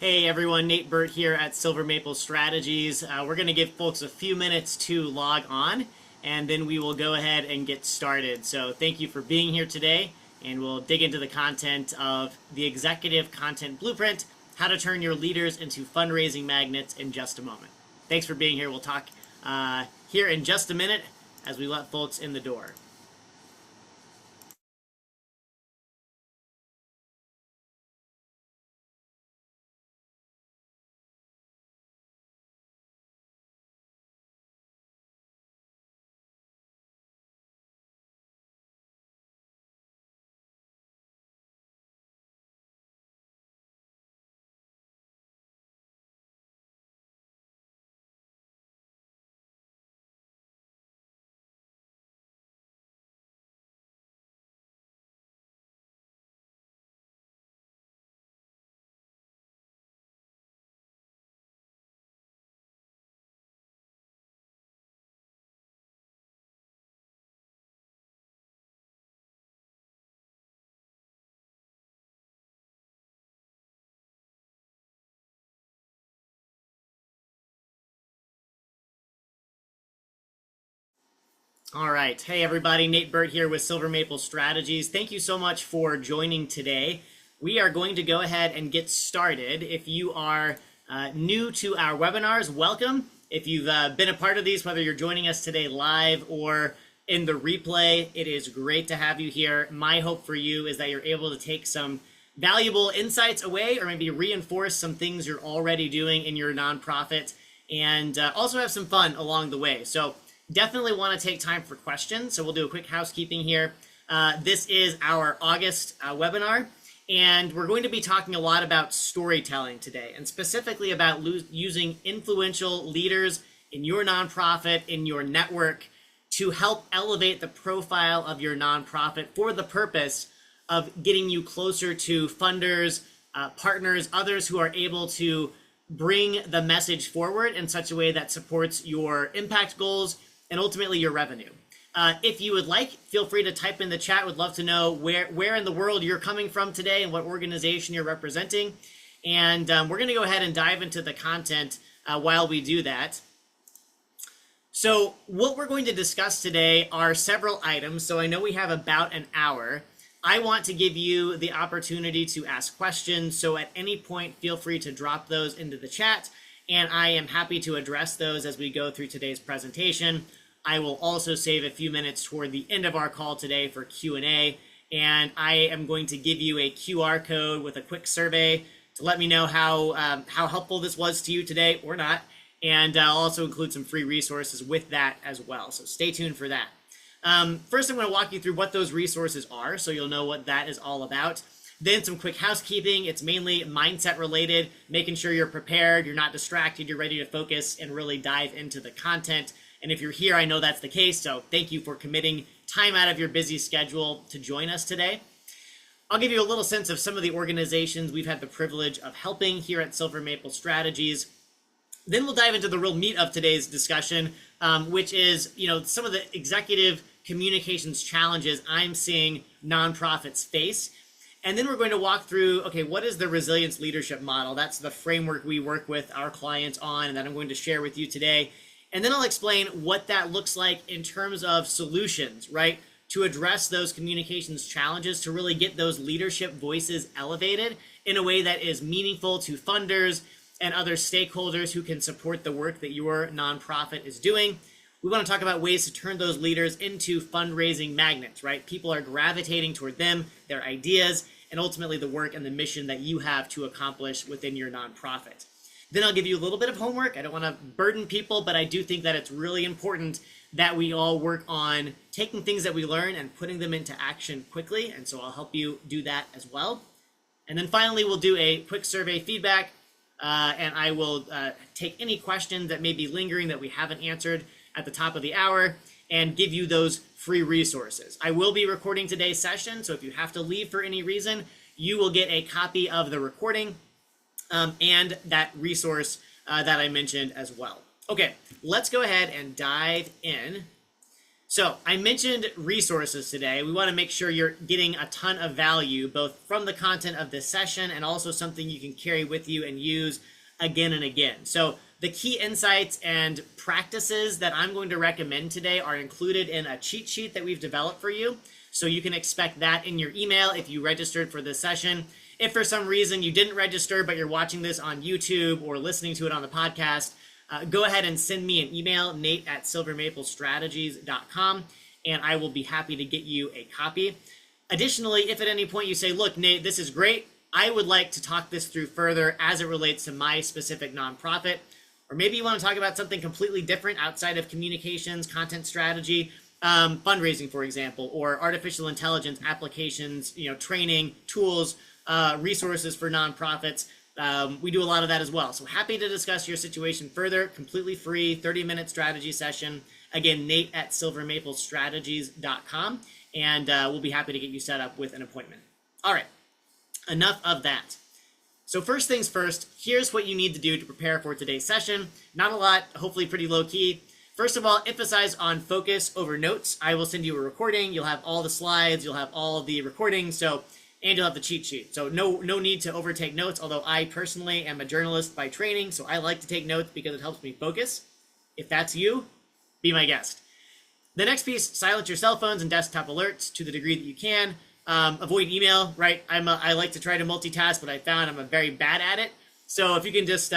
Hey everyone, Nate Birt here at Silver Maple Strategies. We're going to give folks a few minutes to log on, and then we will go ahead and get started. So thank you for being here today, and we'll dig into the content of the Executive Content Blueprint, how to turn your leaders into fundraising magnets in just a moment. Thanks for being here. We'll talk here in just a minute as we let folks in the door. All right. Hey, everybody. Nate Birt here with Silver Maple Strategies. Thank you so much for joining today. We are going to go ahead and get started. If you are new to our webinars, welcome. If you've been a part of these, whether you're joining us today live or in the replay, it is great to have you here. My hope for you is that you're able to take some valuable insights away or maybe reinforce some things you're already doing in your nonprofit and also have some fun along the way. So definitely want to take time for questions. So we'll do a quick housekeeping here. This is our August webinar, and we're going to be talking a lot about storytelling today, and specifically about using influential leaders in your nonprofit, in your network, to help elevate the profile of your nonprofit for the purpose of getting you closer to funders, partners, others who are able to bring the message forward in such a way that supports your impact goals and ultimately your revenue. If you would like, feel free to type in the chat. Would love to know where in the world you're coming from today and what organization you're representing. And we're going to go ahead and dive into the content while we do that. So what we're going to discuss today are several items. So I know we have about an hour. I want to give you the opportunity to ask questions. So at any point, feel free to drop those into the chat, and I am happy to address those as we go through today's presentation. I will also save a few minutes toward the end of our call today for Q&A, and I am going to give you a QR code with a quick survey to let me know how helpful this was to you today or not, and I'll also include some free resources with that as well, so stay tuned for that. First, I'm going to walk you through what those resources are, so you'll know what that is all about. Then some quick housekeeping. It's mainly mindset related, making sure you're prepared, you're not distracted, you're ready to focus and really dive into the content. And if you're here, I know that's the case, so thank you for committing time out of your busy schedule to join us today. I'll give you a little sense of some of the organizations we've had the privilege of helping here at Silver Maple Strategies. Then we'll dive into the real meat of today's discussion, which is, some of the executive communications challenges I'm seeing nonprofits face. And then we're going to walk through, okay, what is the resilience leadership model? That's the framework we work with our clients on, and that I'm going to share with you today. And then I'll explain what that looks like in terms of solutions, right? To address those communications challenges, to really get those leadership voices elevated in a way that is meaningful to funders and other stakeholders who can support the work that your nonprofit is doing. We want to talk about ways to turn those leaders into fundraising magnets, right? People are gravitating toward them, their ideas, and ultimately the work and the mission that you have to accomplish within your nonprofit. Then I'll give you a little bit of homework. I don't want to burden people, but I do think that it's really important that we all work on taking things that we learn and putting them into action quickly. And so I'll help you do that as well. And then finally, we'll do a quick survey feedback, and I will take any questions that may be lingering that we haven't answered at the top of the hour and give you those free resources. I will be recording today's session, so if you have to leave for any reason, you will get a copy of the recording and that resource that I mentioned as well. Okay, let's go ahead and dive in. So I mentioned resources today. We want to make sure you're getting a ton of value, both from the content of this session and also something you can carry with you and use again and again. So the key insights and practices that I'm going to recommend today are included in a cheat sheet that we've developed for you. So you can expect that in your email if you registered for this session. If for some reason you didn't register, but you're watching this on YouTube or listening to it on the podcast, go ahead and send me an email, nate@silvermaplestrategies.com, and I will be happy to get you a copy. Additionally, if at any point you say, look, Nate, this is great, I would like to talk this through further as it relates to my specific nonprofit, or maybe you want to talk about something completely different outside of communications, content strategy, fundraising, for example, or artificial intelligence applications, training, tools, resources for nonprofits. We do a lot of that as well. So happy to discuss your situation further, completely free, 30-minute strategy session. Again, nate@silvermaplestrategies.com, and we'll be happy to get you set up with an appointment. All right, enough of that. So first things first, here's what you need to do to prepare for today's session. Not a lot, hopefully pretty low key. First of all, emphasize on focus over notes. I will send you a recording. You'll have all the slides. You'll have all of the recordings. And you'll have the cheat sheet. So no need to overtake notes, although I personally am a journalist by training, so I like to take notes because it helps me focus. If that's you, be my guest. The next piece, silence your cell phones and desktop alerts to the degree that you can. Avoid email, right? I like to try to multitask, but I found I'm very bad at it. So if you can just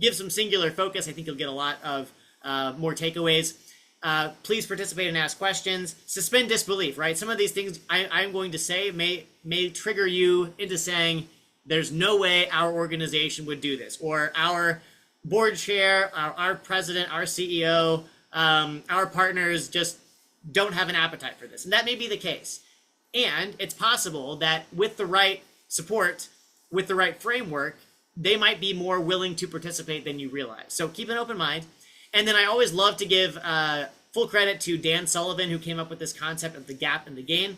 give some singular focus, I think you'll get a lot of more takeaways. Please participate and ask questions. Suspend disbelief, right? Some of these things I'm going to say may trigger you into saying, there's no way our organization would do this, or our board chair, our president, our CEO, our partners just don't have an appetite for this. And that may be the case. And it's possible that with the right support, with the right framework, they might be more willing to participate than you realize. So keep an open mind. And then I always love to give full credit to Dan Sullivan, who came up with this concept of the gap and the gain.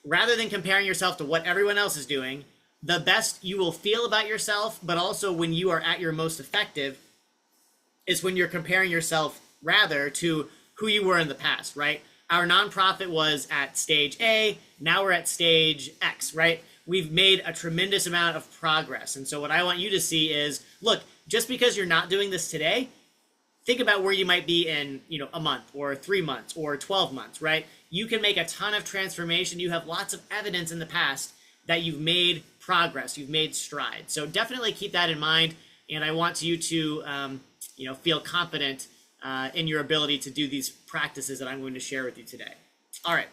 Rather than comparing yourself to what everyone else is doing, the best you will feel about yourself, but also when you are at your most effective, is when you're comparing yourself rather to who you were in the past, right? Our nonprofit was at stage A, now we're at stage X, right? We've made a tremendous amount of progress. And so what I want you to see is, look, just because you're not doing this today, think about where you might be in, a month or 3 months or 12 months, right? You can make a ton of transformation. You have lots of evidence in the past that you've made progress, you've made strides. So definitely keep that in mind. And I want you to, feel confident in your ability to do these practices that I'm going to share with you today. All right.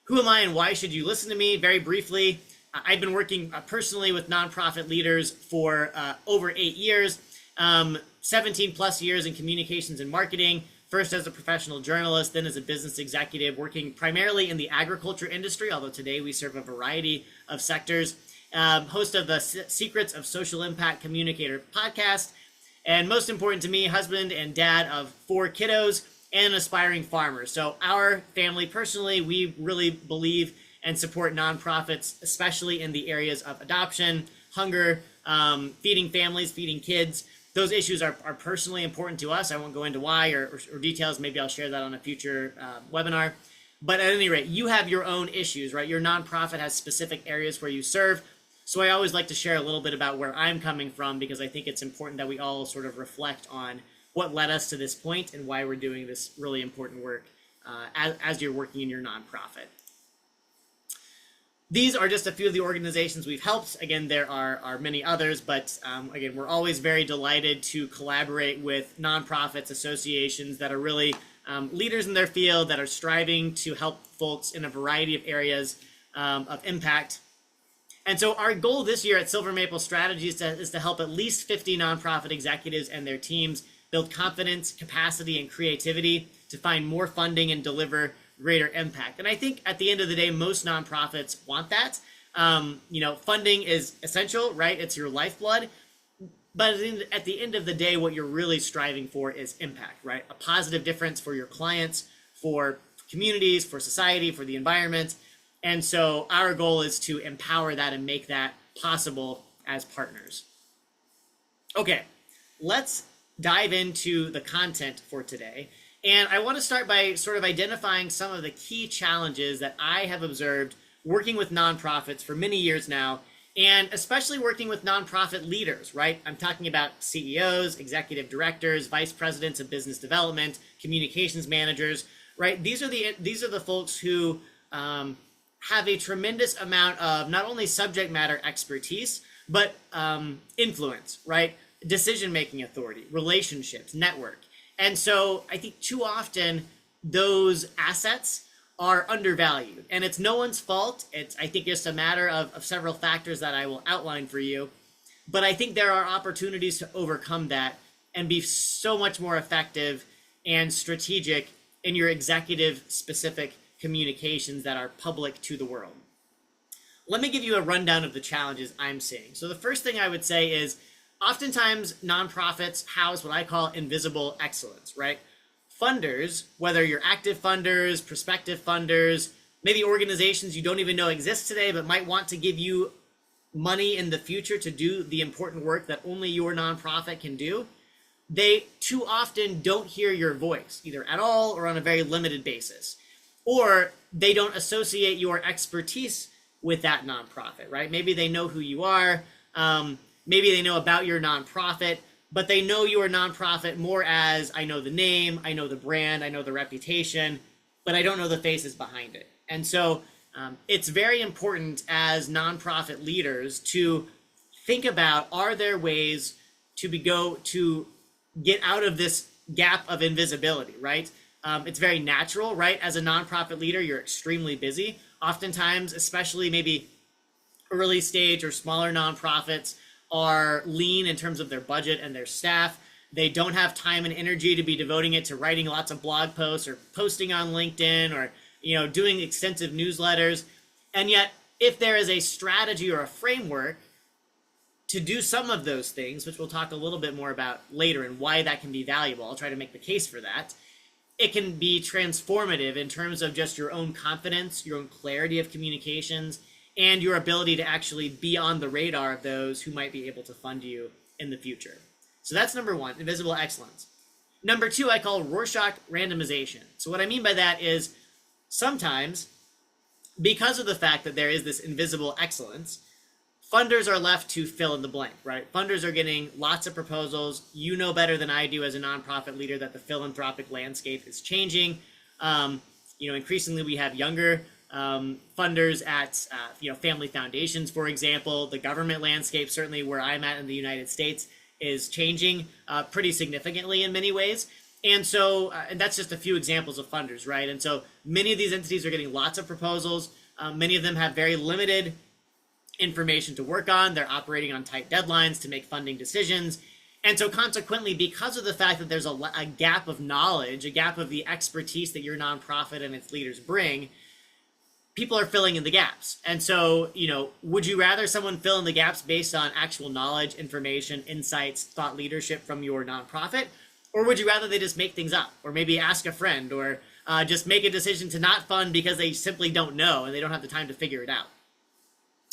Who am I and why should you listen to me? Very briefly, I've been working personally with nonprofit leaders for over 8 years. 17 plus years in communications and marketing, first as a professional journalist, then as a business executive, working primarily in the agriculture industry, although today we serve a variety of sectors. Host of the Secrets of Social Impact Communicator podcast, and most important to me, husband and dad of 4 kiddos and an aspiring farmer. So our family personally, we really believe and support nonprofits, especially in the areas of adoption, hunger, feeding families, feeding kids. Those issues are personally important to us. I won't go into why or details. Maybe I'll share that on a future webinar. But at any rate, you have your own issues, right? Your nonprofit has specific areas where you serve. So I always like to share a little bit about where I'm coming from, because I think it's important that we all sort of reflect on what led us to this point and why we're doing this really important work as you're working in your nonprofit. These are just a few of the organizations we've helped. Again, there are many others, but again, we're always very delighted to collaborate with nonprofits, associations that are really leaders in their field, that are striving to help folks in a variety of areas of impact. And so our goal this year at Silver Maple Strategies is to help at least 50 nonprofit executives and their teams build confidence, capacity, and creativity to find more funding and deliver greater impact. And I think at the end of the day, most nonprofits want that. Funding is essential, right? It's your lifeblood. But at the end of the day, what you're really striving for is impact, right? A positive difference for your clients, for communities, for society, for the environment. And so our goal is to empower that and make that possible as partners. Okay, let's dive into the content for today. And I want to start by sort of identifying some of the key challenges that I have observed working with nonprofits for many years now, and especially working with nonprofit leaders, right? I'm talking about CEOs, executive directors, vice presidents of business development, communications managers, right? These are the folks who have a tremendous amount of not only subject matter expertise, but influence, right? Decision-making authority, relationships, network. And so I think too often those assets are undervalued, and it's no one's fault. It's, I think, just a matter of several factors that I will outline for you. But I think there are opportunities to overcome that and be so much more effective and strategic in your executive specific communications that are public to the world. Let me give you a rundown of the challenges I'm seeing. So the first thing I would say is oftentimes nonprofits house what I call invisible excellence, right? Funders, whether you're active funders, prospective funders, maybe organizations you don't even know exist today but might want to give you money in the future to do the important work that only your nonprofit can do, they too often don't hear your voice, either at all or on a very limited basis. Or they don't associate your expertise with that nonprofit, right? Maybe they know who you are, maybe they know about your nonprofit, but they know your nonprofit more as, I know the name, I know the brand, I know the reputation, but I don't know the faces behind it. And so it's very important as nonprofit leaders to think about, are there ways to get out of this gap of invisibility, right? It's very natural, right? As a nonprofit leader, you're extremely busy. Oftentimes, especially maybe early stage or smaller nonprofits, are lean in terms of their budget and their staff. They don't have time and energy to be devoting it to writing lots of blog posts or posting on LinkedIn or doing extensive newsletters. And yet, if there is a strategy or a framework to do some of those things, which we'll talk a little bit more about later and why that can be valuable, I'll try to make the case for that, it can be transformative in terms of just your own confidence, your own clarity of communications, and your ability to actually be on the radar of those who might be able to fund you in the future. So that's number one, invisible excellence. Number two, I call Rorschach randomization. So what I mean by that is sometimes, because of the fact that there is this invisible excellence, funders are left to fill in the blank, right? Funders are getting lots of proposals. You know better than I do as a nonprofit leader that the philanthropic landscape is changing. Increasingly we have younger funders at family foundations, for example. The government landscape, certainly where I'm at in the United States, is changing pretty significantly in many ways. And so, and that's just a few examples of funders, right? And so many of these entities are getting lots of proposals. Many of them have very limited information to work on. They're operating on tight deadlines to make funding decisions. And so consequently, because of the fact that there's a gap of knowledge, a gap of the expertise that your nonprofit and its leaders bring, people are filling in the gaps. And so, would you rather someone fill in the gaps based on actual knowledge, information, insights, thought leadership from your nonprofit? Or would you rather they just make things up, or maybe ask a friend, or just make a decision to not fund because they simply don't know and they don't have the time to figure it out?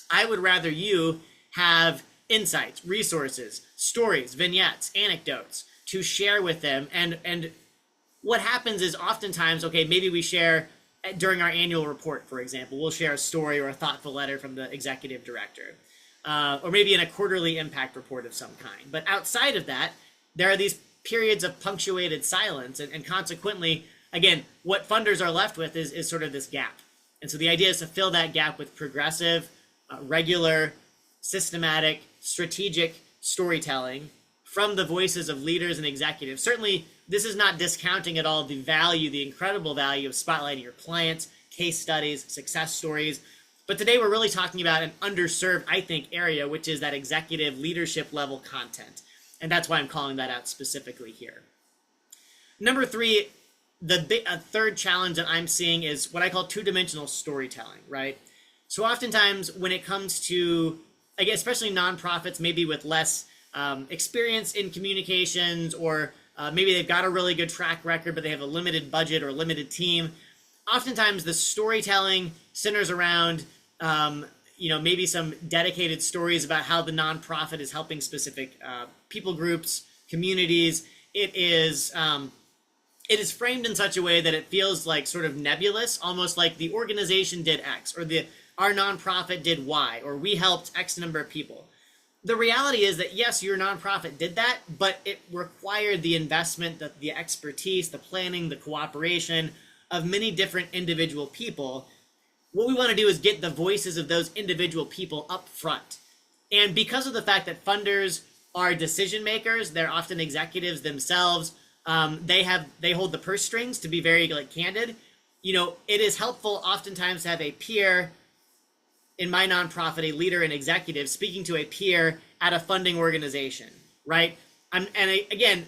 I would rather you have insights, resources, stories, vignettes, anecdotes to share with them. And what happens is oftentimes, okay, maybe we share during our annual report, for example, we'll share a story or a thoughtful letter from the executive director, or maybe in a quarterly impact report of some kind. But outside of that, there are these periods of punctuated silence, and consequently, again, what funders are left with is sort of this gap. And so the idea is to fill that gap with progressive, regular, systematic, strategic storytelling from the voices of leaders and executives. Certainly, this is not discounting at all the value, the incredible value of spotlighting your clients, case studies, success stories. But today we're really talking about an underserved, I think, area, which is that executive leadership level content. And that's why I'm calling that out specifically here. Number three, a third challenge that I'm seeing is what I call two-dimensional storytelling, right? So oftentimes when it comes to, again, especially nonprofits, maybe with less experience in communications, or maybe they've got a really good track record, but they have a limited budget or a limited team, oftentimes the storytelling centers around maybe some dedicated stories about how the nonprofit is helping specific people groups, communities. It is it is framed in such a way that it feels like sort of nebulous, almost like the organization did X, or our nonprofit did Y, or we helped X number of people. The reality is that yes, your nonprofit did that, but it required the investment, the expertise, the planning, the cooperation of many different individual people. What we want to do is get the voices of those individual people up front. And because of the fact that funders are decision makers, they're often executives themselves. They hold the purse strings, to be very candid. It is helpful oftentimes to have a peer in my nonprofit, a leader and executive speaking to a peer at a funding organization, right? Again,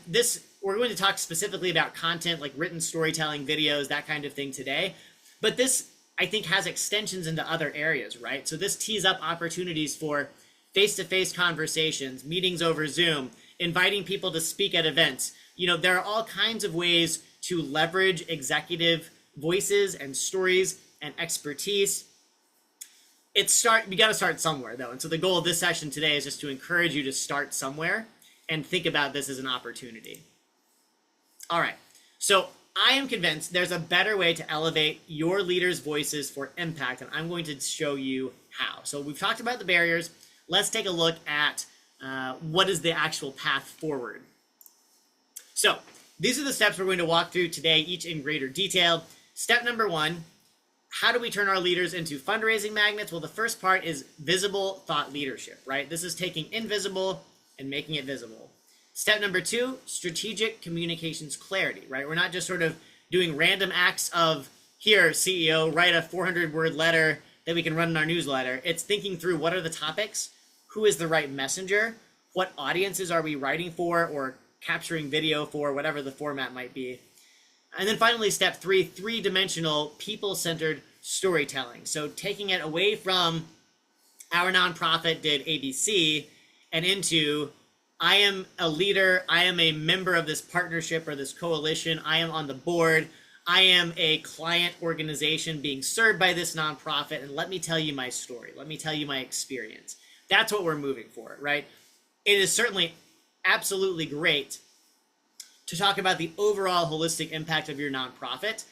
we're going to talk specifically about content like written storytelling, videos, that kind of thing today. But this, I think, has extensions into other areas, right? So this tees up opportunities for face-to-face conversations, meetings over Zoom, inviting people to speak at events. There are all kinds of ways to leverage executive voices and stories and expertise. We got to start somewhere, though. And so the goal of this session today is just to encourage you to start somewhere and think about this as an opportunity. All right. So I am convinced there's a better way to elevate your leaders' voices for impact, and I'm going to show you how. So we've talked about the barriers. Let's take a look at what is the actual path forward. So these are the steps we're going to walk through today, each in greater detail. Step number 1, how do we turn our leaders into fundraising magnets? Well, the first part is visible thought leadership, right? This is taking invisible and making it visible. Step number 2, strategic communications clarity, right? We're not just sort of doing random acts of, here, CEO, write a 400-word letter that we can run in our newsletter. It's thinking through what are the topics, who is the right messenger, what audiences are we writing for or capturing video for, whatever the format might be. And then finally, step 3, three-dimensional, people-centered storytelling. So taking it away from our nonprofit did ABC and into I am a leader, I am a member of this partnership or this coalition, I am on the board, I am a client organization being served by this nonprofit, and let me tell you my story. Let me tell you my experience. That's what we're moving for, right? It is certainly absolutely great to talk about the overall holistic impact of your nonprofit.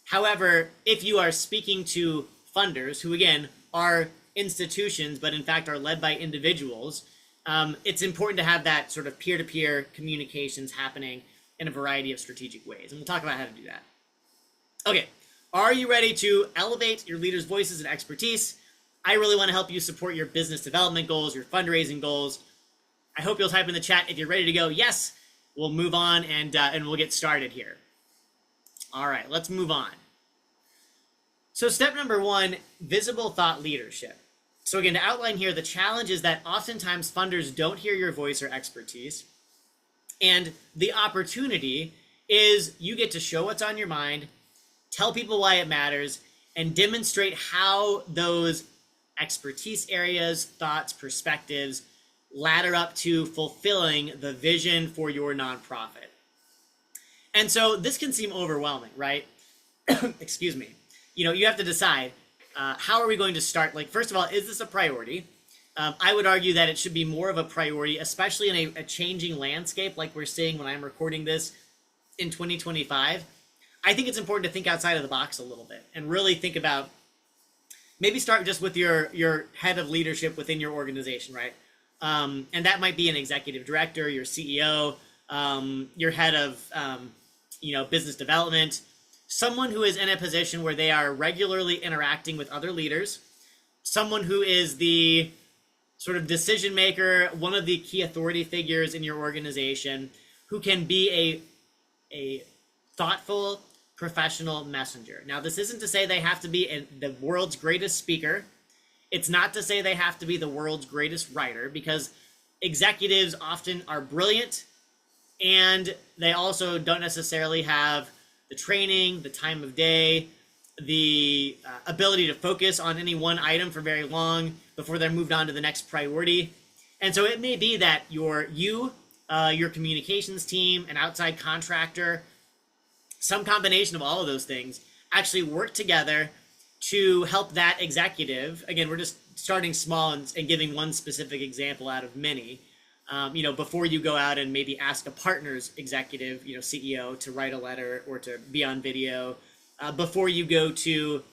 However, if you are speaking to funders who, again, are institutions, but in fact are led by individuals, it's important to have that sort of peer-to-peer communications happening in a variety of strategic ways. And we'll talk about how to do that. Okay, are you ready to elevate your leaders' voices and expertise? I really want to help you support your business development goals, your fundraising goals. I hope you'll type in the chat if you're ready to go. Yes, we'll move on and we'll get started here. All right, let's move on. So step number 1, visible thought leadership. So again, to outline here, the challenge is that oftentimes funders don't hear your voice or expertise. And the opportunity is you get to show what's on your mind, tell people why it matters, and demonstrate how those expertise areas, thoughts, perspectives ladder up to fulfilling the vision for your nonprofit. And so this can seem overwhelming, right? Excuse me. You have to decide, how are we going to start? First of all, is this a priority? I would argue that it should be more of a priority, especially in a changing landscape like we're seeing when I'm recording this in 2025. I think it's important to think outside of the box a little bit and really think about, maybe start just with your head of leadership within your organization, right? And that might be an executive director, your CEO, your head of business development, someone who is in a position where they are regularly interacting with other leaders, someone who is the sort of decision maker, one of the key authority figures in your organization, who can be a thoughtful, professional messenger. Now, this isn't to say they have to be the world's greatest speaker. It's not to say they have to be the world's greatest writer, because executives often are brilliant and they also don't necessarily have the training, the time of day, the ability to focus on any one item for very long before they're moved on to the next priority. And so it may be that your communications team, an outside contractor, some combination of all of those things actually work together to help that executive. Again, we're just starting small and giving one specific example out of many. before you go out and maybe ask a partner's executive, CEO to write a letter or to be on video, before you go to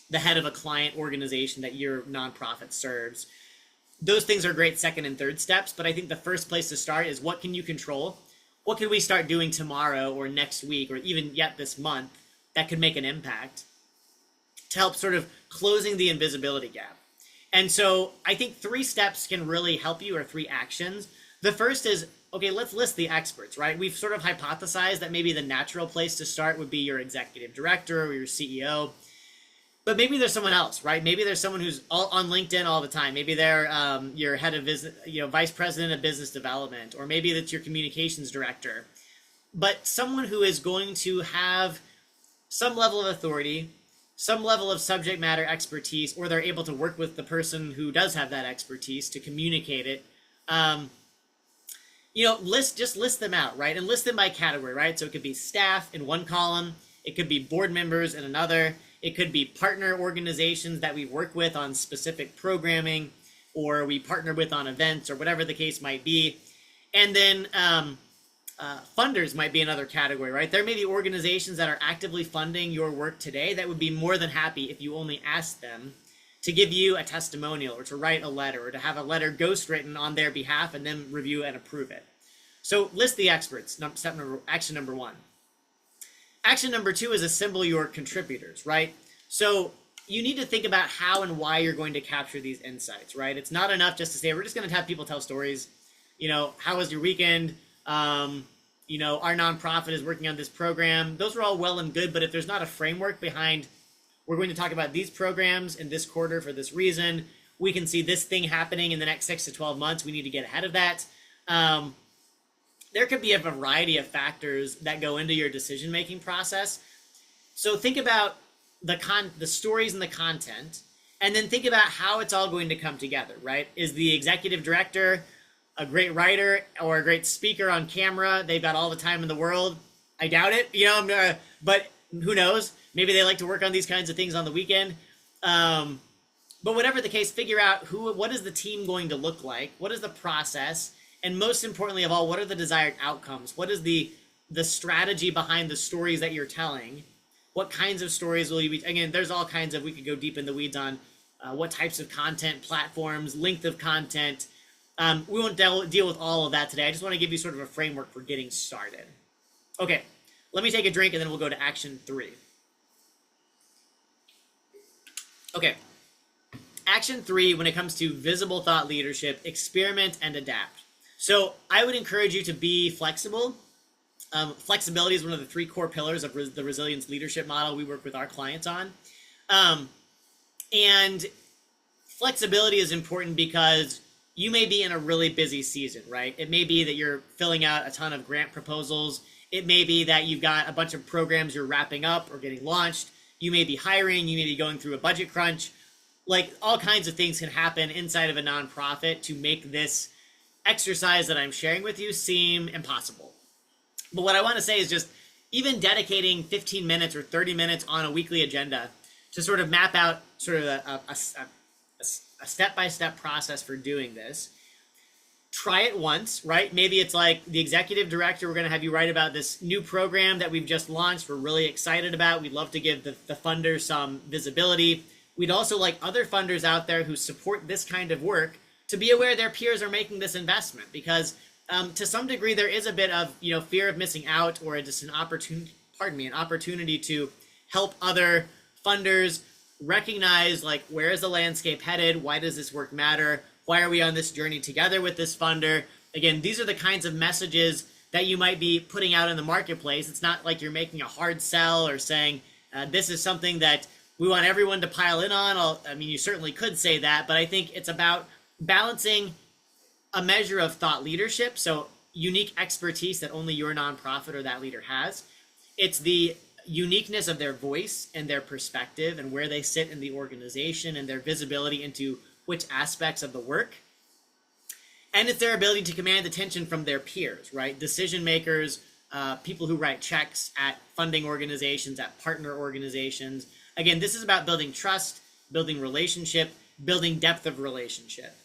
the head of a client organization that your nonprofit serves. Those things are great second and third steps, but I think the first place to start is what can you control? What can we start doing tomorrow or next week or even yet this month that could make an impact to help sort of closing the invisibility gap? And so I think 3 steps can really help you, or 3 actions. The first is, okay, let's list the experts, right? We've sort of hypothesized that maybe the natural place to start would be your executive director or your CEO. But maybe there's someone else, right? Maybe there's someone who's on LinkedIn all the time. Maybe they're your head of business, vice president of business development, or maybe that's your communications director. But someone who is going to have some level of authority, some level of subject matter expertise, or they're able to work with the person who does have that expertise to communicate it. List them out, right? And list them by category, right? So it could be staff in one column, it could be board members in another, it could be partner organizations that we work with on specific programming, or we partner with on events, or whatever the case might be. And then funders might be another category, right? There may be organizations that are actively funding your work today that would be more than happy if you only asked them to give you a testimonial or to write a letter or to have a letter ghostwritten on their behalf and then review and approve it. So list the experts, action number 1. Action number 2 is assemble your contributors, right? So you need to think about how and why you're going to capture these insights, right? It's not enough just to say, we're just going to have people tell stories. How was your weekend? Our nonprofit is working on this program. Those are all well and good, but if there's not a framework behind, we're going to talk about these programs in this quarter for this reason, we can see this thing happening in the next 6 to 12 months, we need to get ahead of that. There could be a variety of factors that go into your decision-making process. So think about the stories and the content, and then think about how it's all going to come together, right? Is the executive director a great writer or a great speaker on camera? They've got all the time in the world. I doubt it, but who knows? Maybe they like to work on these kinds of things on the weekend. But whatever the case, figure out what is the team going to look like? What is the process? And most importantly of all, what are the desired outcomes? What is the strategy behind the stories that you're telling? What kinds of stories will you be? Again, there's all kinds of, we could go deep in the weeds on what types of content, platforms, length of content. We won't deal with all of that today. I just want to give you sort of a framework for getting started. Okay, let me take a drink and then we'll go to action 3. Okay, action 3, when it comes to visible thought leadership, experiment and adapt. So I would encourage you to be flexible. Flexibility is one of the 3 core pillars of the resilience leadership model we work with our clients on. And flexibility is important because you may be in a really busy season, right? It may be that you're filling out a ton of grant proposals. It may be that you've got a bunch of programs you're wrapping up or getting launched. You may be hiring, you may be going through a budget crunch. Like, all kinds of things can happen inside of a nonprofit to make this exercise that I'm sharing with you seem impossible. But what I want to say is just even dedicating 15 minutes or 30 minutes on a weekly agenda to sort of map out sort of a step-by-step process for doing this. Try it once, right? Maybe it's like, the executive director, we're going to have you write about this new program that we've just launched. We're really excited about. We'd love to give the funders some visibility. We'd also like other funders out there who support this kind of work to be aware their peers are making this investment, because to some degree there is a bit of fear of missing out, or just an opportunity to help other funders recognize, like, where is the landscape headed? Why does this work matter? Why are we on this journey together with this funder? Again, these are the kinds of messages that you might be putting out in the marketplace. It's not like you're making a hard sell or saying this is something that we want everyone to pile in on. I mean, you certainly could say that, but I think it's about balancing a measure of thought leadership, so unique expertise that only your nonprofit or that leader has. It's the uniqueness of their voice and their perspective and where they sit in the organization and their visibility into which aspects of the work. And it's their ability to command attention from their peers, right? Decision makers, people who write checks at funding organizations, at partner organizations. Again, this is about building trust, building relationship, building depth of relationship.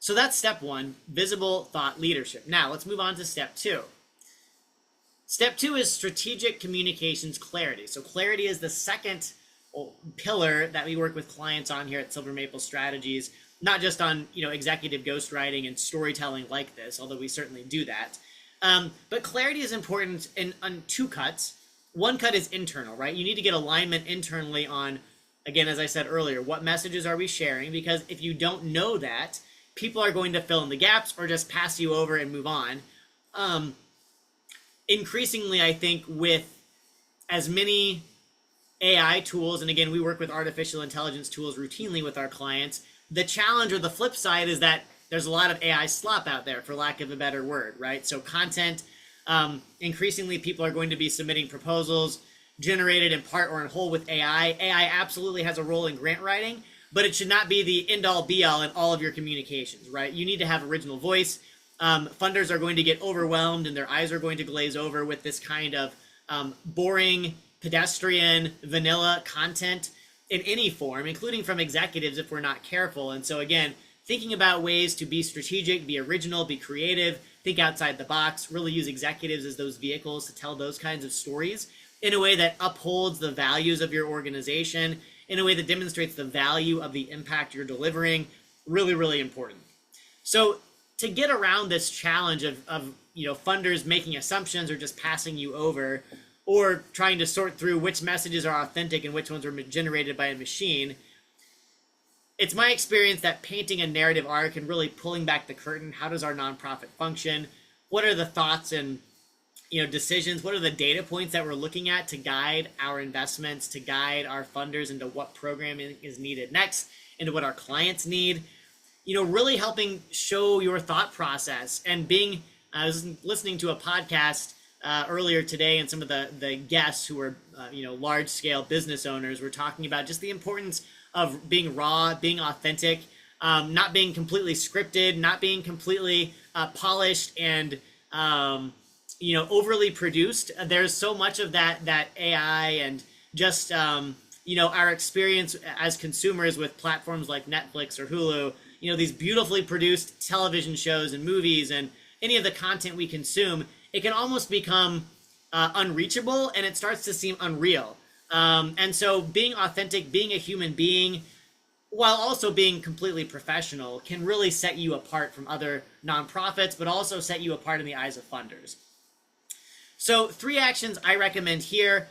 So that's step one, visible thought leadership. Now let's move on to step two. Step two is strategic communications clarity. So clarity is the second pillar that we work with clients on here at Silver Maple Strategies, not just on executive ghostwriting and storytelling like this, although we certainly do that. But clarity is important on two cuts. One cut is internal, right? You need to get alignment internally on, again, as I said earlier, what messages are we sharing? Because if you don't know that, people are going to fill in the gaps or just pass you over and move on. Increasingly, I think with as many AI tools, and again, we work with artificial intelligence tools routinely with our clients, the challenge or the flip side is that there's a lot of AI slop out there, for lack of a better word, right? So content, increasingly people are going to be submitting proposals generated in part or in whole with AI. AI absolutely has a role in grant writing, but it should not be the end-all be-all in all of your communications, right? You need to have original voice. Funders are going to get overwhelmed and their eyes are going to glaze over with this kind of boring, pedestrian, vanilla content in any form, including from executives if we're not careful. And so again, thinking about ways to be strategic, be original, be creative, think outside the box, really use executives as those vehicles to tell those kinds of stories in a way that upholds the values of your organization, in a way that demonstrates the value of the impact you're delivering. Really, really important. So to get around this challenge of funders making assumptions or just passing you over, or trying to sort through which messages are authentic and which ones were generated by a machine, it's my experience that painting a narrative arc and really pulling back the curtain. How does our nonprofit function? What are the thoughts and decisions? What are the data points that we're looking at to guide our investments, to guide our funders into what programming is needed next, into what our clients need? Really helping show your thought process. And I was listening to a podcast earlier today, and some of the guests who were large scale business owners were talking about just the importance of being raw, being authentic, not being completely scripted, not being completely polished and overly produced. There's so much of that AI and just our experience as consumers with platforms like Netflix or Hulu. These beautifully produced television shows and movies and any of the content we consume, it can almost become unreachable, and it starts to seem unreal. And so being authentic, being a human being, while also being completely professional, can really set you apart from other nonprofits, but also set you apart in the eyes of funders. So 3 actions I recommend here.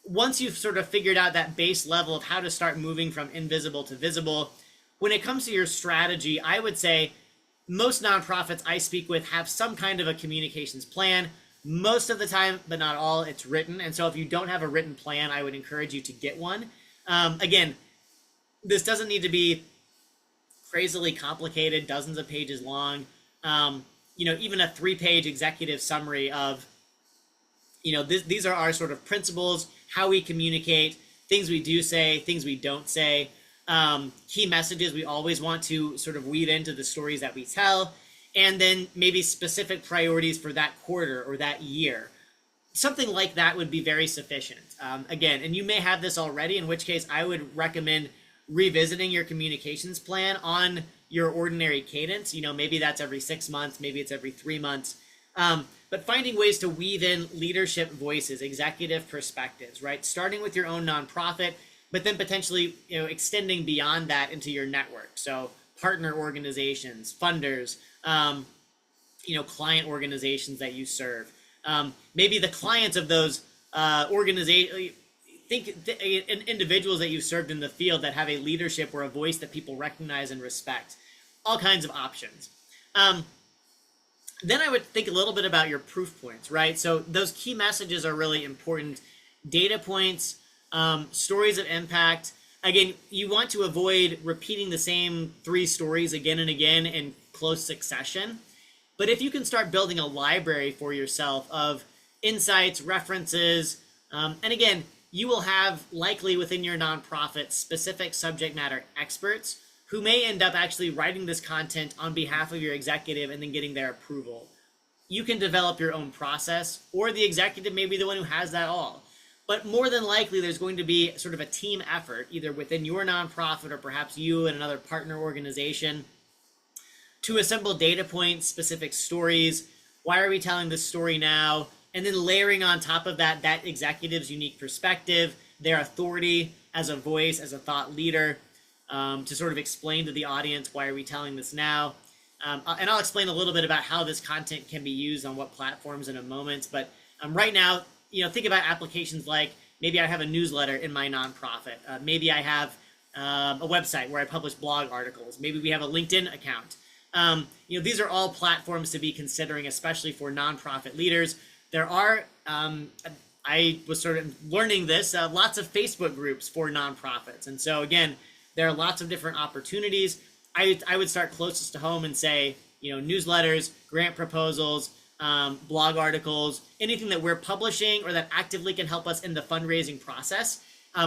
Once you've sort of figured out that base level of how to start moving from invisible to visible, when it comes to your strategy, I would say most nonprofits I speak with have some kind of a communications plan. Most of the time, but not all, it's written. And so if you don't have a written plan, I would encourage you to get one. Again, this doesn't need to be crazily complicated, dozens of pages long. Even a 3-page executive summary of, these are our sort of principles, how we communicate, things we do say, things we don't say. Key messages we always want to sort of weave into the stories that we tell, and then maybe specific priorities for that quarter or that year. Something like that would be very sufficient. Again, and you may have this already, in which case I would recommend revisiting your communications plan on your ordinary cadence. Maybe that's every 6 months, maybe it's every 3 months. But finding ways to weave in leadership voices, executive perspectives, right? Starting with your own nonprofit, but then potentially extending beyond that into your network. So partner organizations, funders, client organizations that you serve. Maybe the clients of those organizations, individuals that you've served in the field that have a leadership or a voice that people recognize and respect. All kinds of options. Then I would think a little bit about your proof points, right? So those key messages are really important. Data points, stories of impact. Again, you want to avoid repeating the same 3 stories again and again in close succession. But if you can start building a library for yourself of insights, references, and again, you will have likely within your nonprofit specific subject matter experts who may end up actually writing this content on behalf of your executive and then getting their approval. You can develop your own process, or the executive may be the one who has that all. But more than likely, there's going to be sort of a team effort, either within your nonprofit or perhaps you and another partner organization, to assemble data points, specific stories. Why are we telling this story now? And then layering on top of that, that executive's unique perspective, their authority as a voice, as a thought leader, to sort of explain to the audience, why are we telling this now? And I'll explain a little bit about how this content can be used on what platforms in a moment. But right now, think about applications like maybe I have a newsletter in my nonprofit. Maybe I have a website where I publish blog articles. Maybe we have a LinkedIn account. These are all platforms to be considering, especially for nonprofit leaders. There are, I was sort of learning this, lots of Facebook groups for nonprofits. And so again, there are lots of different opportunities. I would start closest to home and say, newsletters, grant proposals, blog articles, anything that we're publishing or that actively can help us in the fundraising process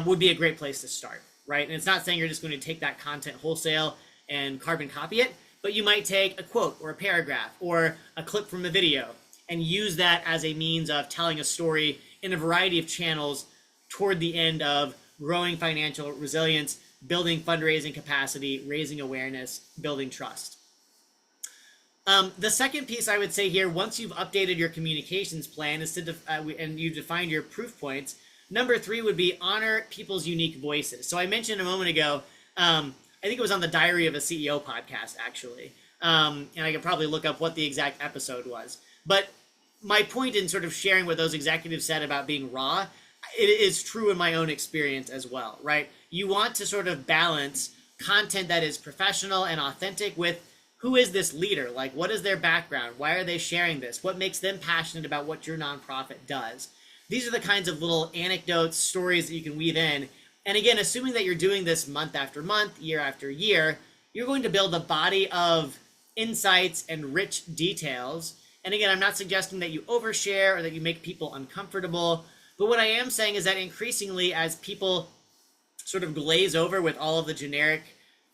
would be a great place to start, right? And it's not saying you're just going to take that content wholesale and carbon copy it, but you might take a quote or a paragraph or a clip from a video and use that as a means of telling a story in a variety of channels toward the end of growing financial resilience, building fundraising capacity, raising awareness, building trust. The second piece I would say here, once you've updated your communications plan, is to and you've defined your proof points. Number 3 would be honor people's unique voices. So I mentioned a moment ago, I think it was on the Diary of a CEO podcast, actually. And I could probably look up what the exact episode was. But my point in sort of sharing what those executives said about being raw, it is true in my own experience as well, right? You want to sort of balance content that is professional and authentic with who is this leader? Like, what is their background? Why are they sharing this? What makes them passionate about what your nonprofit does? These are the kinds of little anecdotes, stories that you can weave in. And again, assuming that you're doing this month after month, year after year, you're going to build a body of insights and rich details. And again, I'm not suggesting that you overshare or that you make people uncomfortable. But what I am saying is that increasingly, as people sort of glaze over with all of the generic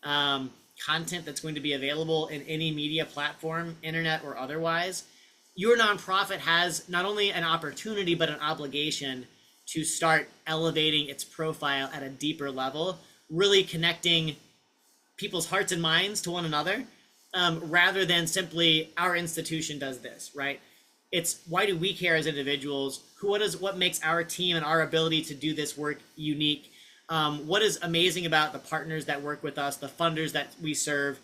content that's going to be available in any media platform, internet or otherwise, your nonprofit has not only an opportunity, but an obligation to start elevating its profile at a deeper level, really connecting people's hearts and minds to one another, rather than simply our institution does this, right? It's why do we care as individuals? What makes our team and our ability to do this work unique? What is amazing about the partners that work with us, the funders that we serve,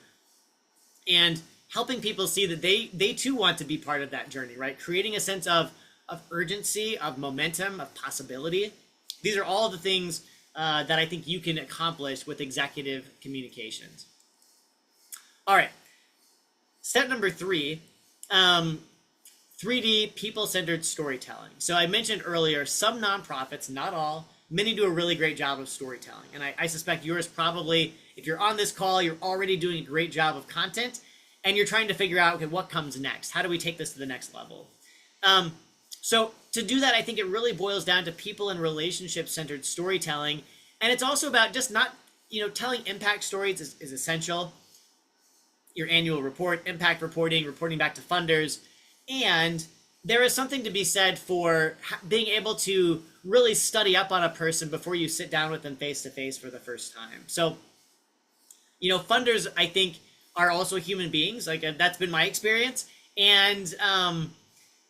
and helping people see that they too want to be part of that journey, right? Creating a sense of urgency, of momentum, of possibility. These are all the things that I think you can accomplish with executive communications. All right, step number 3, 3D, people-centered storytelling. So I mentioned earlier, some nonprofits, not all, many do a really great job of storytelling. And I suspect yours probably, if you're on this call, you're already doing a great job of content, and you're trying to figure out, okay, what comes next? How do we take this to the next level? So to do that, I think it really boils down to people and relationship-centered storytelling. And it's also about just not, telling impact stories is essential. Your annual report, impact reporting back to funders. And there is something to be said for being able to really study up on a person before you sit down with them face-to-face for the first time. So, funders, I think, are also human beings. Like, that's been my experience. And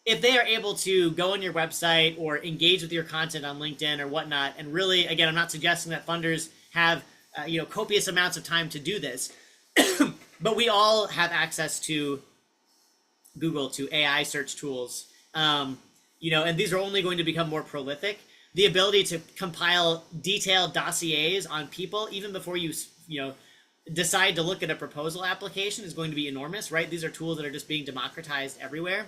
if they are able to go on your website or engage with your content on LinkedIn or whatnot, and really, again, I'm not suggesting that funders have, copious amounts of time to do this, but we all have access to Google, to AI search tools, and these are only going to become more prolific. The ability to compile detailed dossiers on people, even before you decide to look at a proposal application, is going to be enormous, right? These are tools that are just being democratized everywhere.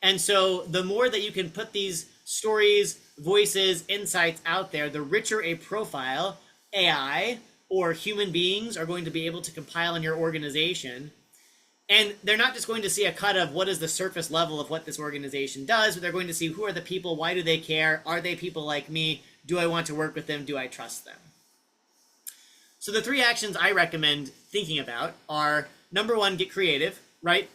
And so the more that you can put these stories, voices, insights out there, the richer a profile AI or human beings are going to be able to compile in your organization. And they're not just going to see a cut of what is the surface level of what this organization does, but they're going to see who are the people, why do they care, are they people like me, do I want to work with them, do I trust them? So the 3 actions I recommend thinking about are, number 1, get creative, right?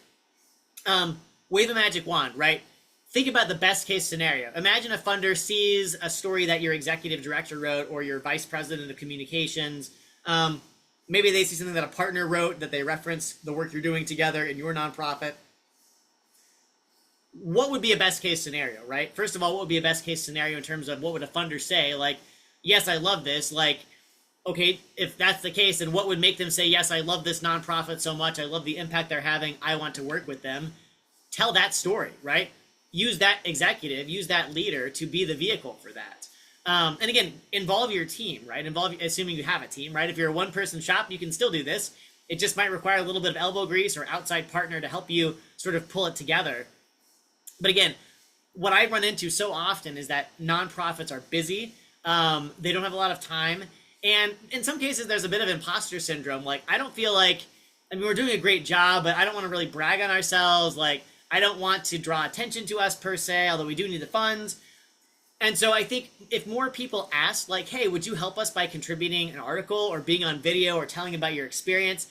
Wave a magic wand, right? Think about the best case scenario. Imagine a funder sees a story that your executive director wrote or your vice president of communications. Maybe they see something that a partner wrote that they reference the work you're doing together in your nonprofit. What would be a best case scenario, right? First of all, what would be a best case scenario in terms of what would a funder say? Like, yes, I love this. Like, okay, if that's the case, then what would make them say, yes, I love this nonprofit so much. I love the impact they're having. I want to work with them. Tell that story, right? Use that executive, use that leader to be the vehicle for that. And again, involve your team, right? Assuming you have a team, right? If you're a one-person shop, you can still do this. It just might require a little bit of elbow grease or outside partner to help you sort of pull it together. But again, what I run into so often is that nonprofits are busy. They don't have a lot of time. And in some cases, there's a bit of imposter syndrome. Like, I don't feel like, I mean, we're doing a great job, but I don't want to really brag on ourselves. Like, I don't want to draw attention to us per se, although we do need the funds. And so I think if more people ask, like, hey, would you help us by contributing an article or being on video or telling about your experience?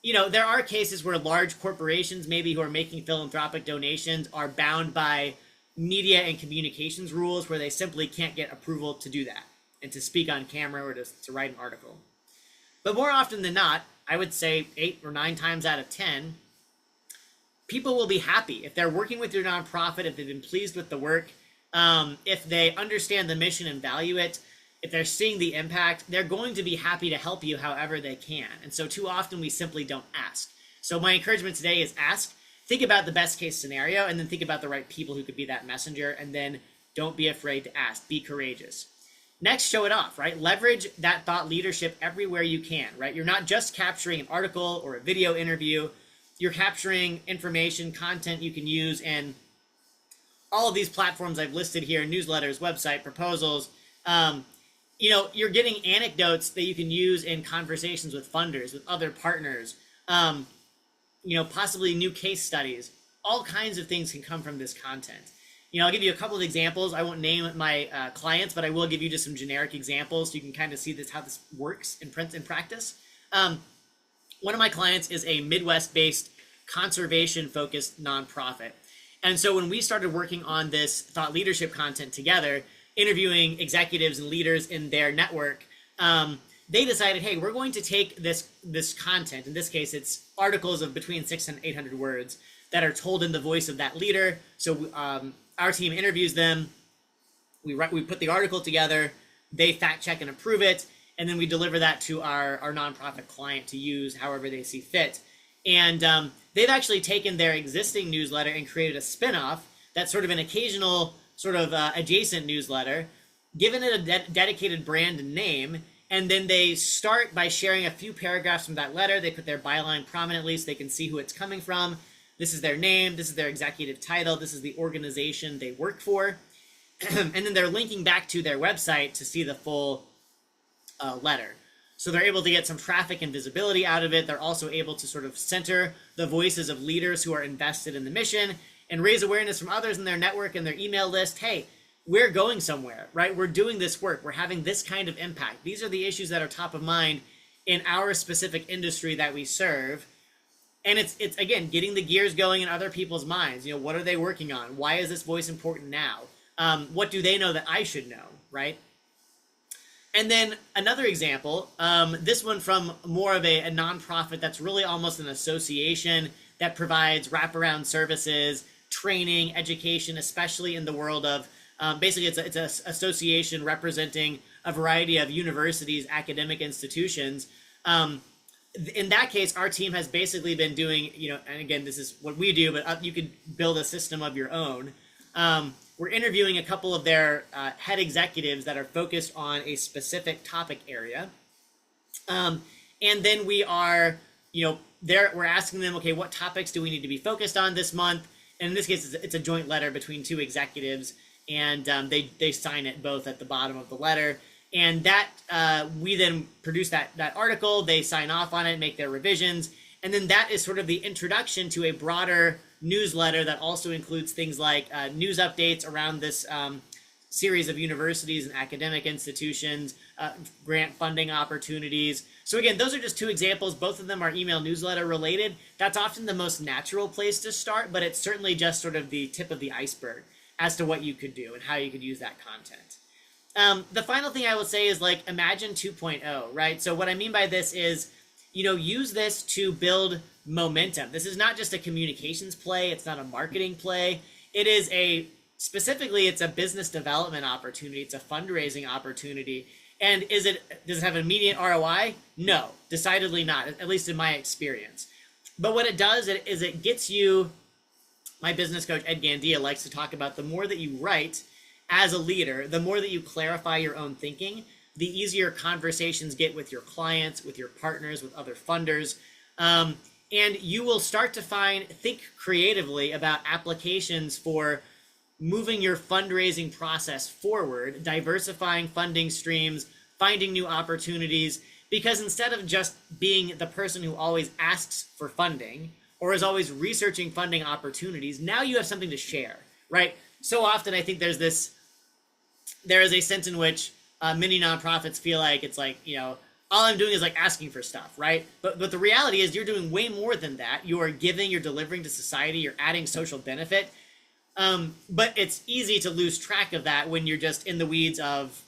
You know, there are cases where large corporations, maybe who are making philanthropic donations, are bound by media and communications rules where they simply can't get approval to do that and to speak on camera or to write an article. But more often than not, I would say 8 or 9 times out of 10, people will be happy if they're working with your nonprofit, if they've been pleased with the work, if they understand the mission and value it, if they're seeing the impact, they're going to be happy to help you however they can. And so too often we simply don't ask. So my encouragement today is ask, think about the best case scenario, and then think about the right people who could be that messenger, and then don't be afraid to ask. Be courageous. Next, show it off, right? Leverage that thought leadership everywhere you can, right? You're not just capturing an article or a video interview. You're capturing information, content you can use in all of these platforms I've listed here, newsletters, website, proposals. You know, you're getting anecdotes that you can use in conversations with funders, with other partners, you know, possibly new case studies. All kinds of things can come from this content. You know, I'll give you a couple of examples. I won't name my clients, but I will give you just some generic examples so you can kind of see this, how this works in practice. One of my clients is a Midwest-based conservation-focused nonprofit. And so when we started working on this thought leadership content together, interviewing executives and leaders in their network, they decided, hey, we're going to take this content. In this case, it's articles of between 600 and 800 words that are told in the voice of that leader. So our team interviews them. We put the article together. They fact check and approve it. And then we deliver that to our nonprofit client to use however they see fit. And they've actually taken their existing newsletter and created a spinoff that's sort of an occasional sort of adjacent newsletter, given it a dedicated brand and name, and then they start by sharing a few paragraphs from that letter. They put their byline prominently so they can see who it's coming from. This is their name, this is their executive title, this is the organization they work for, and then they're linking back to their website to see the full letter. So they're able to get some traffic and visibility out of it. They're also able to sort of center the voices of leaders who are invested in the mission and raise awareness from others in their network and their email list. Hey, we're going somewhere, right? We're doing this work. We're having this kind of impact. These are the issues that are top of mind in our specific industry that we serve. And it's again, getting the gears going in other people's minds. You know, what are they working on? Why is this voice important now? What do they know that I should know, right? And then another example, this one from more of a nonprofit that's really almost an association that provides wraparound services, training, education, especially in the world of, basically it's an association representing a variety of universities, academic institutions. In that case, our team has basically been doing, you know, and again, this is what we do, but you could build a system of your own. We're interviewing a couple of their head executives that are focused on a specific topic area. And then we are, you know, we're asking them, okay, what topics do we need to be focused on this month? And in this case, it's a joint letter between 2 executives, and they sign it both at the bottom of the letter. And that we then produce that article, they sign off on it, make their revisions, and then that is sort of the introduction to a broader newsletter that also includes things like news updates around this series of universities and academic institutions, grant funding opportunities. So again, those are just 2 examples. Both of them are email newsletter related. That's often the most natural place to start, but it's certainly just sort of the tip of the iceberg as to what you could do and how you could use that content. The final thing I will say is like imagine 2.0, right? So what I mean by this is, use this to build momentum. This is not just a communications play. It's not a marketing play. It is specifically, it's a business development opportunity. It's a fundraising opportunity. And does it have an immediate ROI? No, decidedly not, at least in my experience. But what it does is it gets you, my business coach, Ed Gandia, likes to talk about the more that you write as a leader, the more that you clarify your own thinking, the easier conversations get with your clients, with your partners, with other funders. And you will start to think creatively about applications for moving your fundraising process forward, diversifying funding streams, finding new opportunities, because instead of just being the person who always asks for funding or is always researching funding opportunities, now you have something to share, right? So often I think there is a sense in which many nonprofits feel like it's like, all I'm doing is like asking for stuff, right? But the reality is you're doing way more than that. You are giving, you're delivering to society, you're adding social benefit. But it's easy to lose track of that when you're just in the weeds of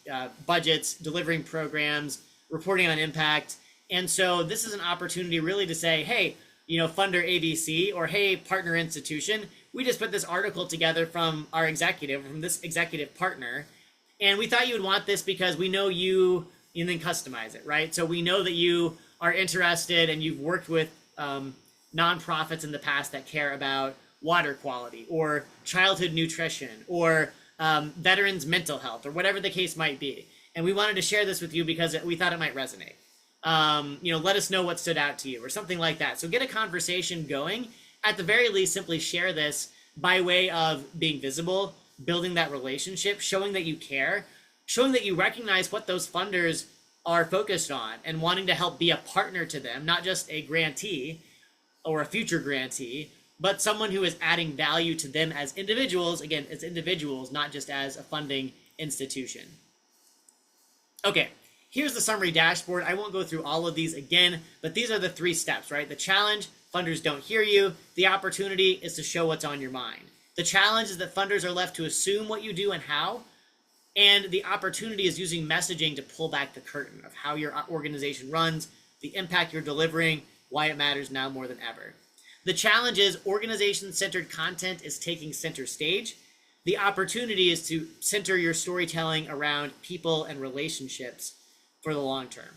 budgets, delivering programs, reporting on impact. And so this is an opportunity really to say, hey, funder ABC, or hey, partner institution, we just put this article together from this executive partner, and we thought you would want this because we know you, and then customize it, right? So we know that you are interested and you've worked with nonprofits in the past that care about water quality or childhood nutrition or veterans' mental health or whatever the case might be. And we wanted to share this with you because we thought it might resonate. Let us know what stood out to you or something like that. So get a conversation going. At the very least, simply share this by way of being visible, building that relationship, showing that you care, showing that you recognize what those funders are focused on and wanting to help be a partner to them, not just a grantee or a future grantee, but someone who is adding value to them as individuals, again, as individuals, not just as a funding institution. Okay, here's the summary dashboard. I won't go through all of these again, but these are the 3 steps, right? The challenge, funders don't hear you. The opportunity is to show what's on your mind. The challenge is that funders are left to assume what you do and how, and the opportunity is using messaging to pull back the curtain of how your organization runs, the impact you're delivering, why it matters now more than ever. The challenge is organization-centered content is taking center stage. The opportunity is to center your storytelling around people and relationships for the long term.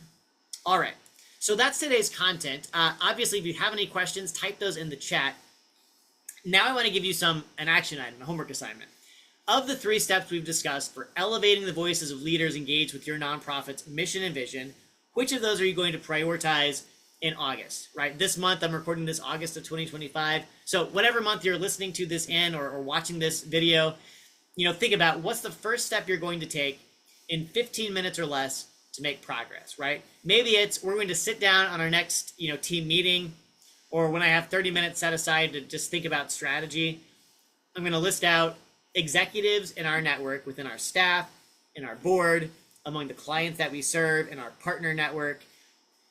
All right, so that's today's content. Obviously, if you have any questions, type those in the chat. Now I want to give you an action item, a homework assignment. Of the 3 steps we've discussed for elevating the voices of leaders engaged with your nonprofit's mission and vision, which of those are you going to prioritize in August, right? This month, I'm recording this August of 2025. So whatever month you're listening to this in or watching this video, think about what's the first step you're going to take in 15 minutes or less to make progress, right? Maybe it's we're going to sit down on our next, team meeting, or when I have 30 minutes set aside to just think about strategy, I'm going to list out executives in our network, within our staff, in our board, among the clients that we serve, in our partner network.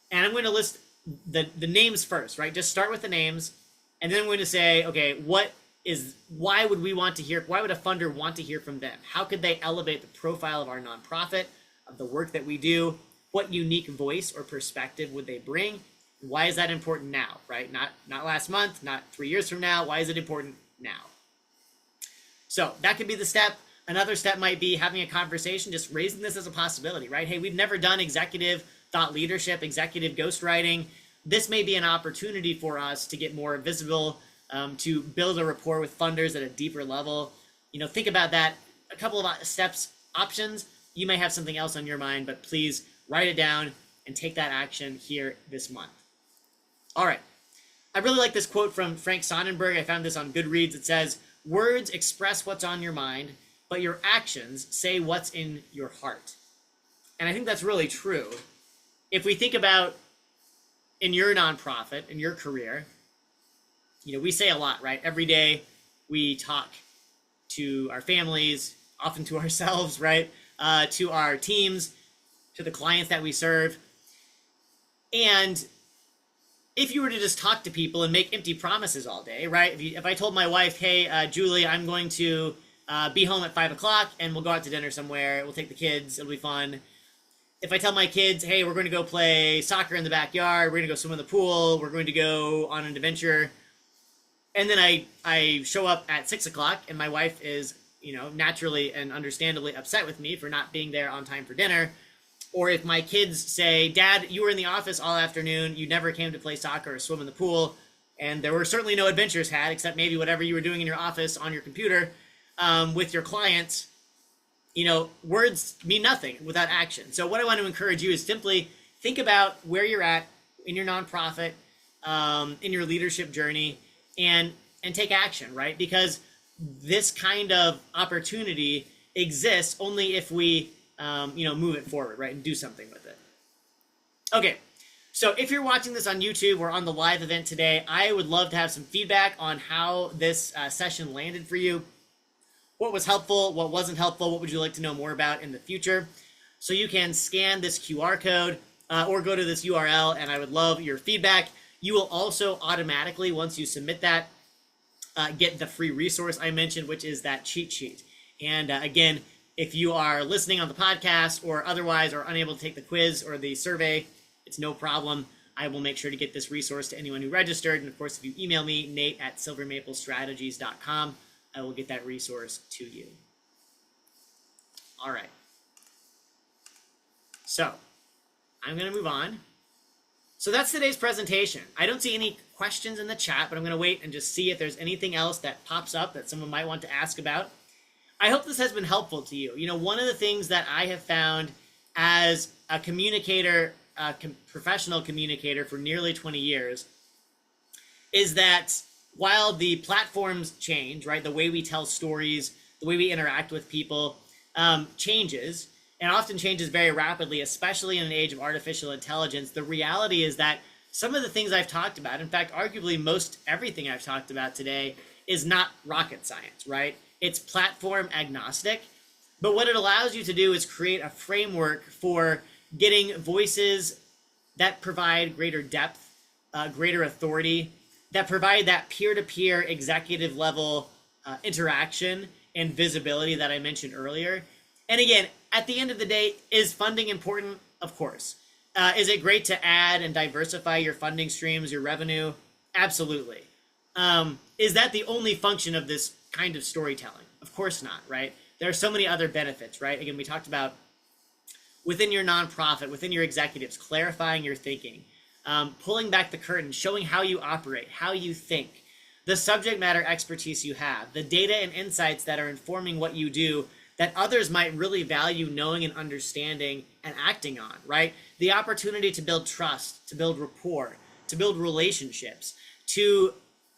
And I'm going to list the names first, right? Just start with the names. And then I'm going to say, okay, why would a funder want to hear from them? How could they elevate the profile of our nonprofit, of the work that we do? What unique voice or perspective would they bring? Why is that important now, right? Not last month, not 3 years from now. Why is it important now? So that could be the step. Another step might be having a conversation, just raising this as a possibility, right? Hey, we've never done executive thought leadership, executive ghostwriting. This may be an opportunity for us to get more visible, to build a rapport with funders at a deeper level. Think about that. A couple of steps, options. You may have something else on your mind, but please write it down and take that action here this month. All right. I really like this quote from Frank Sonnenberg. I found this on Goodreads. It says, "Words express what's on your mind, but your actions say what's in your heart." And I think that's really true. If we think about in your nonprofit, in your career, we say a lot, right? Every day we talk to our families, often to ourselves, right? To our teams, to the clients that we serve. And if you were to just talk to people and make empty promises all day, right? If I told my wife, hey, Julie, I'm going to be home at 5 o'clock and we'll go out to dinner somewhere. We'll take the kids. It'll be fun. If I tell my kids, hey, we're going to go play soccer in the backyard, we're going to go swim in the pool, we're going to go on an adventure, and then I show up at 6 o'clock and my wife is, naturally and understandably upset with me for not being there on time for dinner. Or if my kids say, Dad, you were in the office all afternoon, you never came to play soccer or swim in the pool, and there were certainly no adventures had except maybe whatever you were doing in your office on your computer with your clients, words mean nothing without action. So what I want to encourage you is simply think about where you're at in your nonprofit, in your leadership journey, and take action, right? Because this kind of opportunity exists only if we, move it forward, right? And do something with it. Okay. So if you're watching this on YouTube or on the live event today, I would love to have some feedback on how this session landed for you. What was helpful? What wasn't helpful? What would you like to know more about in the future? So you can scan this QR code or go to this URL, and I would love your feedback. You will also automatically, once you submit that, get the free resource I mentioned, which is that cheat sheet. And again, if you are listening on the podcast or otherwise are unable to take the quiz or the survey, it's no problem. I will make sure to get this resource to anyone who registered. And of course, if you email me, nate@silvermaplestrategies.com, I will get that resource to you. All right. So I'm going to move on. So that's today's presentation. I don't see any questions in the chat, but I'm going to wait and just see if there's anything else that pops up that someone might want to ask about. I hope this has been helpful to you. One of the things that I have found as a communicator, professional communicator for nearly 20 years, is that while the platforms change, right, the way we tell stories, the way we interact with people changes, and often changes very rapidly, especially in an age of artificial intelligence, the reality is that some of the things I've talked about, in fact, arguably most everything I've talked about today, is not rocket science, right? It's platform agnostic. But what it allows you to do is create a framework for getting voices that provide greater depth, greater authority, that provide that peer-to-peer executive level interaction and visibility that I mentioned earlier. And again, at the end of the day, is funding important? Of course. Is it great to add and diversify your funding streams, your revenue? Absolutely. Is that the only function of this kind of storytelling? Of course not, right? There are so many other benefits, right? Again, we talked about within your nonprofit, within your executives, clarifying your thinking, pulling back the curtain, showing how you operate, how you think, the subject matter expertise you have, the data and insights that are informing what you do that others might really value knowing and understanding and acting on, right? The opportunity to build trust, to build rapport, to build relationships, to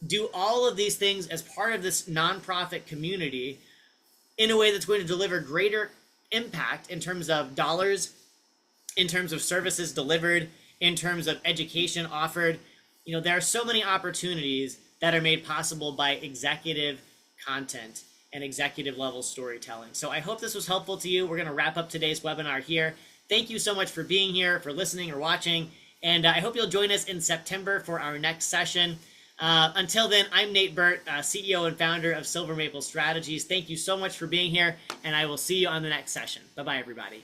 do all of these things as part of this nonprofit community in a way that's going to deliver greater impact in terms of dollars, in terms of services delivered, in terms of education offered. There are so many opportunities that are made possible by executive content and executive level storytelling. So I hope this was helpful to you. We're going to wrap up today's webinar here. Thank you so much for being here, for listening or watching. And I hope you'll join us in September for our next session. Until then, I'm Nate Birt, CEO and founder of Silver Maple Strategies. Thank you so much for being here, and I will see you on the next session. Bye-bye, everybody.